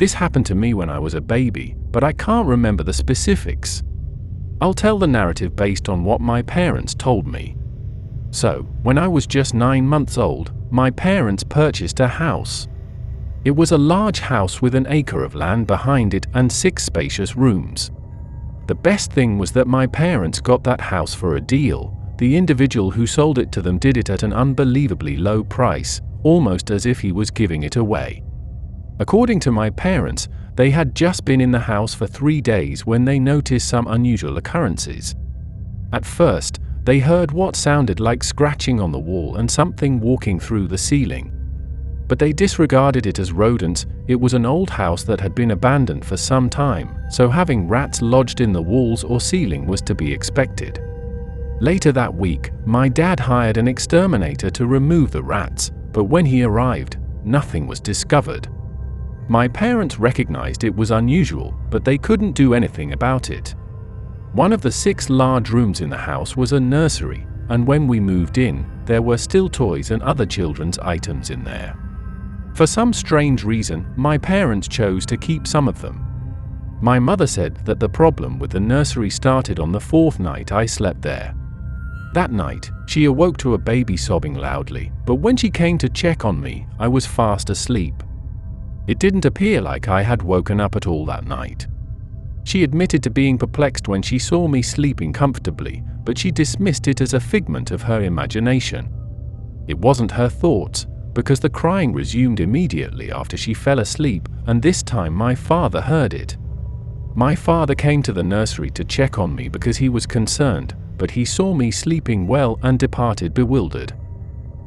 This happened to me when I was a baby, but I can't remember the specifics. I'll tell the narrative based on what my parents told me. So, when I was just 9 months old, my parents purchased a house. It was a large house with an acre of land behind it and 6 spacious rooms. The best thing was that my parents got that house for a deal. The individual who sold it to them did it at an unbelievably low price, almost as if he was giving it away. According to my parents, they had just been in the house for 3 days when they noticed some unusual occurrences. At first, they heard what sounded like scratching on the wall and something walking through the ceiling. But they disregarded it as rodents. It was an old house that had been abandoned for some time, so having rats lodged in the walls or ceiling was to be expected. Later that week, my dad hired an exterminator to remove the rats, but when he arrived, nothing was discovered. My parents recognized it was unusual, but they couldn't do anything about it. One of the 6 large rooms in the house was a nursery, and when we moved in, there were still toys and other children's items in there. For some strange reason, my parents chose to keep some of them. My mother said that the problem with the nursery started on the 4th night I slept there. That night, she awoke to a baby sobbing loudly, but when she came to check on me, I was fast asleep. It didn't appear like I had woken up at all that night. She admitted to being perplexed when she saw me sleeping comfortably, but she dismissed it as a figment of her imagination. It wasn't her thoughts, because the crying resumed immediately after she fell asleep, and this time my father heard it. My father came to the nursery to check on me because he was concerned, but he saw me sleeping well and departed bewildered.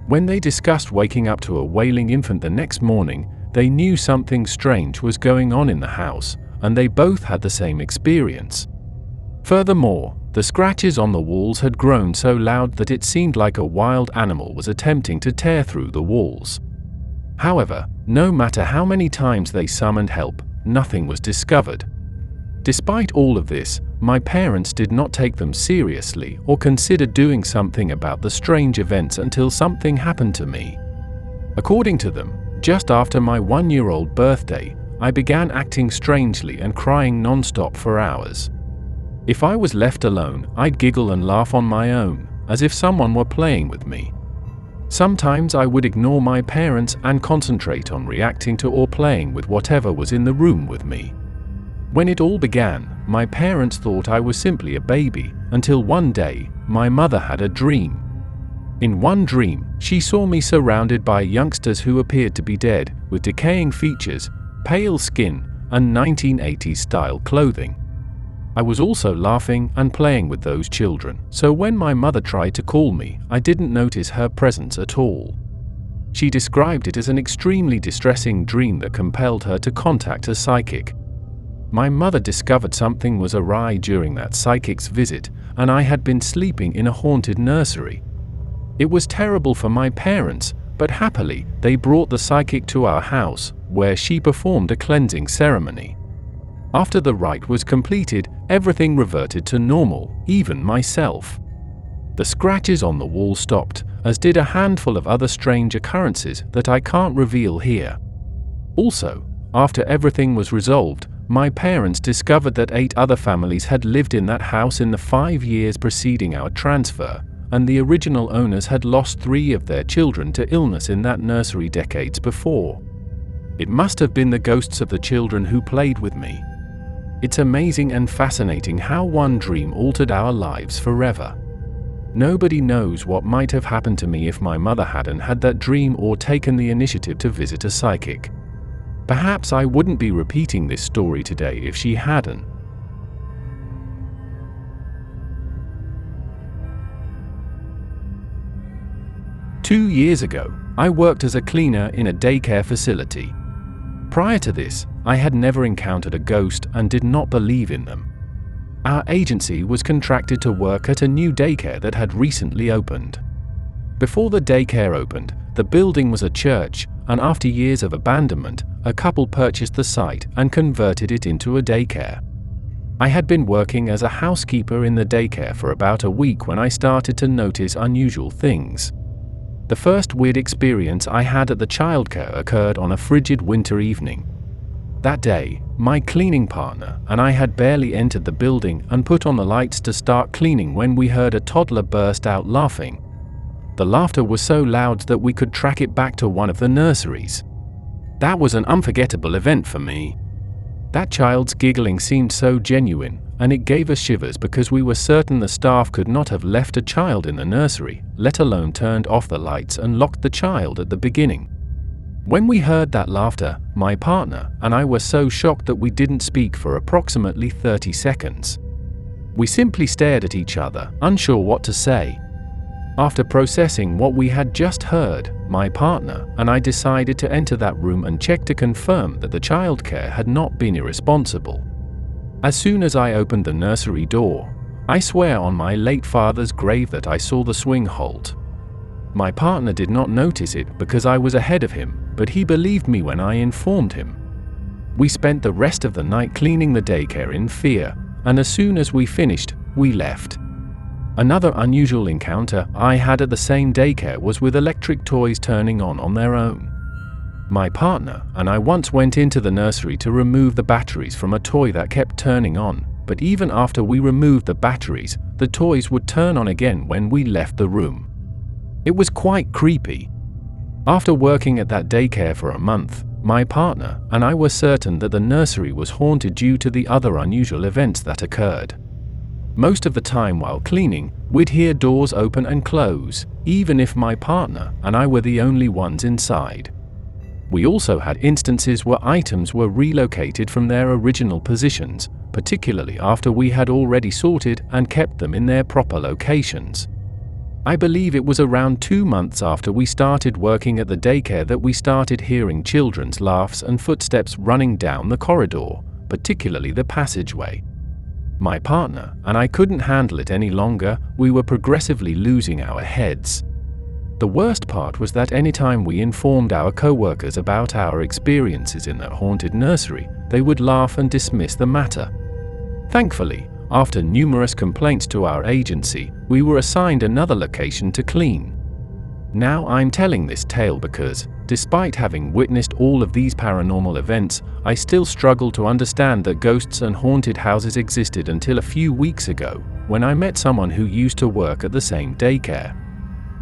When they discussed waking up to a wailing infant the next morning, they knew something strange was going on in the house, and they both had the same experience. Furthermore, the scratches on the walls had grown so loud that it seemed like a wild animal was attempting to tear through the walls. However, no matter how many times they summoned help, nothing was discovered. Despite all of this, my parents did not take them seriously or consider doing something about the strange events until something happened to me. According to them, just after my 1-year-old birthday, I began acting strangely and crying non-stop for hours. If I was left alone, I'd giggle and laugh on my own, as if someone were playing with me. Sometimes I would ignore my parents and concentrate on reacting to or playing with whatever was in the room with me. When it all began, my parents thought I was simply a baby, until one day, my mother had a dream. In one dream, she saw me surrounded by youngsters who appeared to be dead, with decaying features, pale skin, and 1980s-style clothing. I was also laughing and playing with those children, so when my mother tried to call me, I didn't notice her presence at all. She described it as an extremely distressing dream that compelled her to contact a psychic. My mother discovered something was awry during that psychic's visit, and I had been sleeping in a haunted nursery. It was terrible for my parents, but happily, they brought the psychic to our house, where she performed a cleansing ceremony. After the rite was completed, everything reverted to normal, even myself. The scratches on the wall stopped, as did a handful of other strange occurrences that I can't reveal here. Also, after everything was resolved, my parents discovered that 8 other families had lived in that house in the 5 years preceding our transfer, and the original owners had lost 3 of their children to illness in that nursery decades before. It must have been the ghosts of the children who played with me. It's amazing and fascinating how one dream altered our lives forever. Nobody knows what might have happened to me if my mother hadn't had that dream or taken the initiative to visit a psychic. Perhaps I wouldn't be repeating this story today if she hadn't. Two years ago, I worked as a cleaner in a daycare facility. Prior to this, I had never encountered a ghost and did not believe in them. Our agency was contracted to work at a new daycare that had recently opened. Before the daycare opened, the building was a church, and after years of abandonment, a couple purchased the site and converted it into a daycare. I had been working as a housekeeper in the daycare for about a week when I started to notice unusual things. The first weird experience I had at the childcare occurred on a frigid winter evening. That day, my cleaning partner and I had barely entered the building and put on the lights to start cleaning when we heard a toddler burst out laughing. The laughter was so loud that we could track it back to one of the nurseries. That was an unforgettable event for me. That child's giggling seemed so genuine, and it gave us shivers because we were certain the staff could not have left a child in the nursery, let alone turned off the lights and locked the child at the beginning. When we heard that laughter, my partner and I were so shocked that we didn't speak for approximately 30 seconds. We simply stared at each other, unsure what to say. After processing what we had just heard, my partner and I decided to enter that room and check to confirm that the childcare had not been irresponsible. As soon as I opened the nursery door, I swear on my late father's grave that I saw the swing halt. My partner did not notice it because I was ahead of him, but he believed me when I informed him. We spent the rest of the night cleaning the daycare in fear, and as soon as we finished, we left. Another unusual encounter I had at the same daycare was with electric toys turning on their own. My partner and I once went into the nursery to remove the batteries from a toy that kept turning on, but even after we removed the batteries, the toys would turn on again when we left the room. It was quite creepy. After working at that daycare for a month, my partner and I were certain that the nursery was haunted due to the other unusual events that occurred. Most of the time while cleaning, we'd hear doors open and close, even if my partner and I were the only ones inside. We also had instances where items were relocated from their original positions, particularly after we had already sorted and kept them in their proper locations. I believe it was around 2 months after we started working at the daycare that we started hearing children's laughs and footsteps running down the corridor, particularly the passageway. My partner and I couldn't handle it any longer. We were progressively losing our heads. The worst part was that anytime we informed our co-workers about our experiences in the haunted nursery, they would laugh and dismiss the matter. Thankfully, after numerous complaints to our agency, we were assigned another location to clean. Now I'm telling this tale because, despite having witnessed all of these paranormal events, I still struggle to understand that ghosts and haunted houses existed until a few weeks ago, when I met someone who used to work at the same daycare.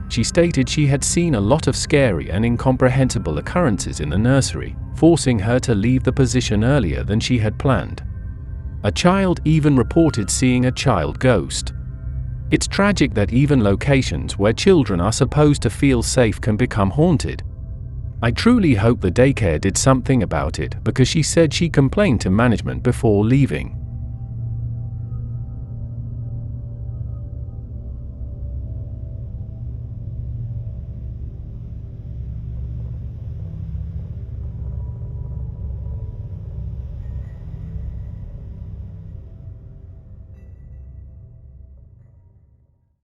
She stated she had seen a lot of scary and incomprehensible occurrences in the nursery, forcing her to leave the position earlier than she had planned. A child even reported seeing a child ghost. It's tragic that even locations where children are supposed to feel safe can become haunted. I truly hope the daycare did something about it because she said she complained to management before leaving.